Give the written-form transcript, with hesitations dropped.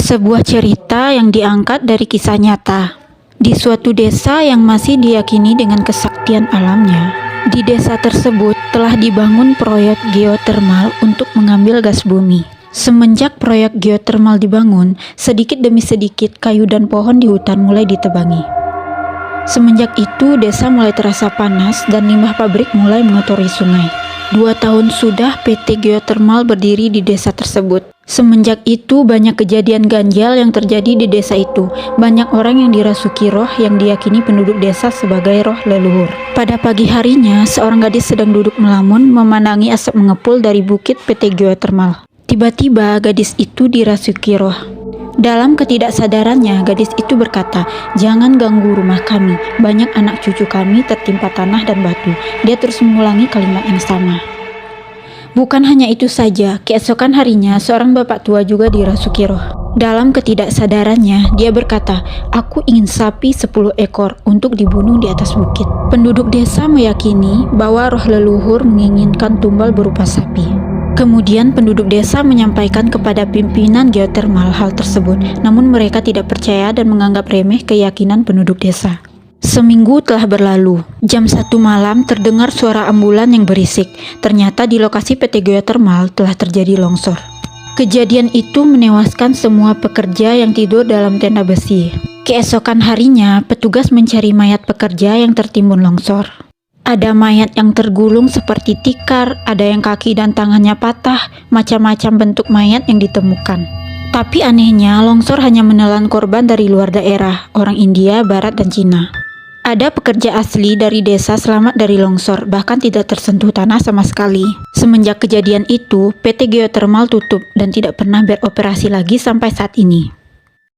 Sebuah cerita yang diangkat dari kisah nyata. Di suatu desa yang masih diyakini dengan kesaktian alamnya, di desa tersebut telah dibangun proyek geotermal untuk mengambil gas bumi. Semenjak proyek geotermal dibangun, sedikit demi sedikit kayu dan pohon di hutan mulai ditebangi. Semenjak itu, desa mulai terasa panas dan limbah pabrik mulai mengotori sungai. 2 tahun sudah PT Geotermal berdiri di desa tersebut. Semenjak itu banyak kejadian ganjal yang terjadi di desa itu. Banyak orang yang dirasuki roh yang diyakini penduduk desa sebagai roh leluhur. Pada pagi harinya, seorang gadis sedang duduk melamun memandangi asap mengepul dari bukit PT Geotermal. Tiba-tiba gadis itu dirasuki roh. Dalam ketidaksadarannya, gadis itu berkata, "Jangan ganggu rumah kami, banyak anak cucu kami tertimpa tanah dan batu." Dia terus mengulangi kalimat yang sama. Bukan hanya itu saja, keesokan harinya seorang bapak tua juga dirasuki roh. Dalam ketidaksadarannya, dia berkata, "Aku ingin sapi 10 ekor untuk dibunuh di atas bukit." Penduduk desa meyakini bahwa roh leluhur menginginkan tumbal berupa sapi. Kemudian penduduk desa menyampaikan kepada pimpinan geotermal hal tersebut, namun mereka tidak percaya dan menganggap remeh keyakinan penduduk desa. Seminggu telah berlalu. Jam 1 malam terdengar suara ambulan yang berisik. Ternyata di lokasi PT Geotermal telah terjadi longsor. Kejadian itu menewaskan semua pekerja yang tidur dalam tenda besi. Keesokan harinya, petugas mencari mayat pekerja yang tertimbun longsor. Ada mayat yang tergulung seperti tikar, ada yang kaki dan tangannya patah, macam-macam bentuk mayat yang ditemukan. Tapi anehnya, longsor hanya menelan korban dari luar daerah, orang India, Barat, dan Cina. Ada pekerja asli dari desa selamat dari longsor, bahkan tidak tersentuh tanah sama sekali. Semenjak kejadian itu, PT Geotermal tutup dan tidak pernah beroperasi lagi sampai saat ini.